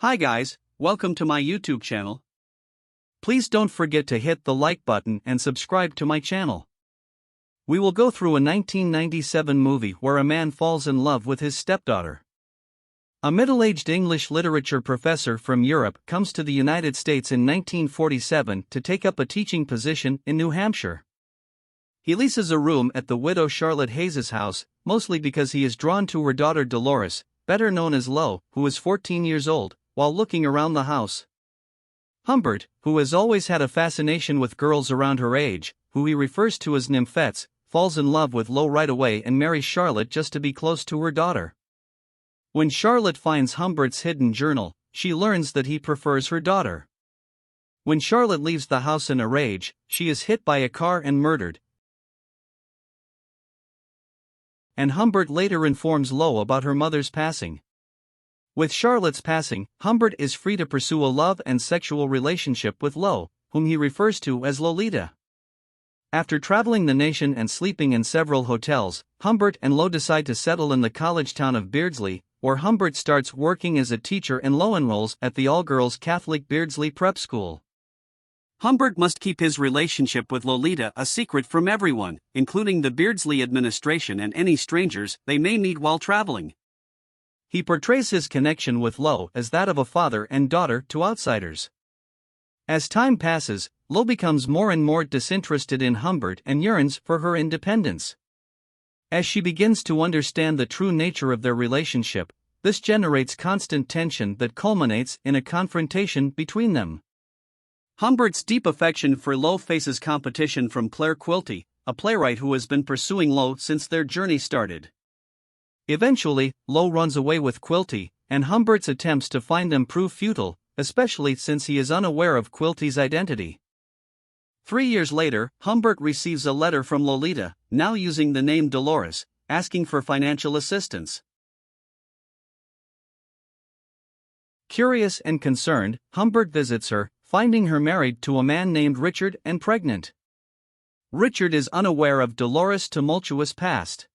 Hi guys, welcome to my YouTube channel. Please don't forget to hit the like button and subscribe to my channel. We will go through a 1997 movie where a man falls in love with his stepdaughter. A middle-aged English literature professor from Europe comes to the United States in 1947 to take up a teaching position in New Hampshire. He leases a room at the widow Charlotte Haze's house, mostly because he is drawn to her daughter Dolores, better known as Lo, who is 14 years old, while looking around the house. Humbert, who has always had a fascination with girls around her age, who he refers to as nymphets, falls in love with Lo right away and marries Charlotte just to be close to her daughter. When Charlotte finds Humbert's hidden journal, she learns that he prefers her daughter. When Charlotte leaves the house in a rage, she is hit by a car and murdered. And Humbert later informs Lo about her mother's passing. With Charlotte's passing, Humbert is free to pursue a love and sexual relationship with Lo, whom he refers to as Lolita. After traveling the nation and sleeping in several hotels, Humbert and Lo decide to settle in the college town of Beardsley, where Humbert starts working as a teacher and Lo enrolls at the all-girls Catholic Beardsley Prep School. Humbert must keep his relationship with Lolita a secret from everyone, including the Beardsley administration and any strangers they may meet while traveling. He portrays his connection with Lo as that of a father and daughter to outsiders. As time passes, Lo becomes more and more disinterested in Humbert and yearns for her independence. As she begins to understand the true nature of their relationship, this generates constant tension that culminates in a confrontation between them. Humbert's deep affection for Lo faces competition from Claire Quilty, a playwright who has been pursuing Lo since their journey started. Eventually, Lo runs away with Quilty, and Humbert's attempts to find them prove futile, especially since he is unaware of Quilty's identity. 3 years later, Humbert receives a letter from Lolita, now using the name Dolores, asking for financial assistance. Curious and concerned, Humbert visits her, finding her married to a man named Richard and pregnant. Richard is unaware of Dolores' tumultuous past.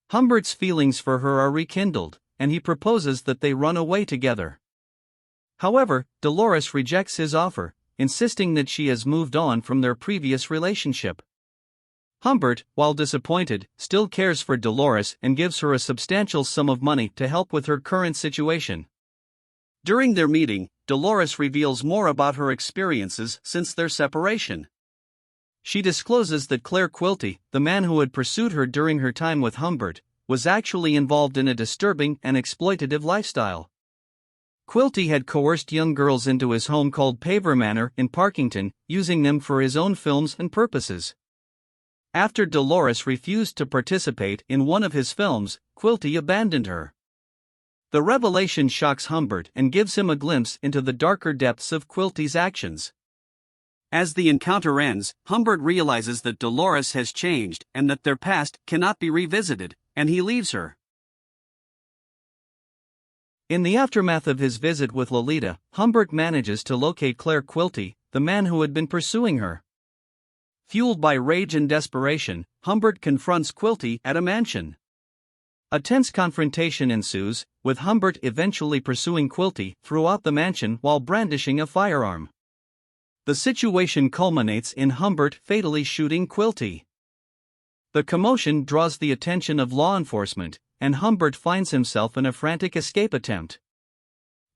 Humbert's feelings for her are rekindled, and he proposes that they run away together. However, Dolores rejects his offer, insisting that she has moved on from their previous relationship. Humbert, while disappointed, still cares for Dolores and gives her a substantial sum of money to help with her current situation. During their meeting, Dolores reveals more about her experiences since their separation. She discloses that Claire Quilty, the man who had pursued her during her time with Humbert, was actually involved in a disturbing and exploitative lifestyle. Quilty had coerced young girls into his home called Paver Manor in Parkington, using them for his own films and purposes. After Dolores refused to participate in one of his films, Quilty abandoned her. The revelation shocks Humbert and gives him a glimpse into the darker depths of Quilty's actions. As the encounter ends, Humbert realizes that Dolores has changed and that their past cannot be revisited, and he leaves her. In the aftermath of his visit with Lolita, Humbert manages to locate Claire Quilty, the man who had been pursuing her. Fueled by rage and desperation, Humbert confronts Quilty at a mansion. A tense confrontation ensues, with Humbert eventually pursuing Quilty throughout the mansion while brandishing a firearm. The situation culminates in Humbert fatally shooting Quilty. The commotion draws the attention of law enforcement, and Humbert finds himself in a frantic escape attempt.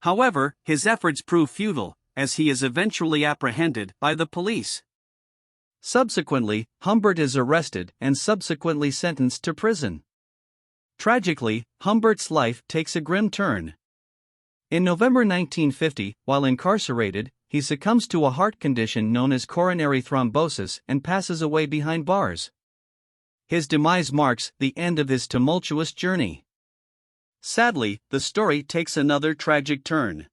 However, his efforts prove futile, as he is eventually apprehended by the police. Subsequently, Humbert is arrested and subsequently sentenced to prison. Tragically, Humbert's life takes a grim turn. In November 1950, while incarcerated, he succumbs to a heart condition known as coronary thrombosis and passes away behind bars. His demise marks the end of his tumultuous journey. Sadly, the story takes another tragic turn.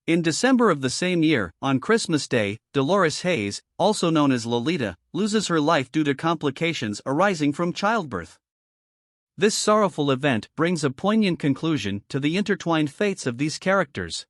In December of the same year, on Christmas Day, Dolores Haze, also known as Lolita, loses her life due to complications arising from childbirth. This sorrowful event brings a poignant conclusion to the intertwined fates of these characters.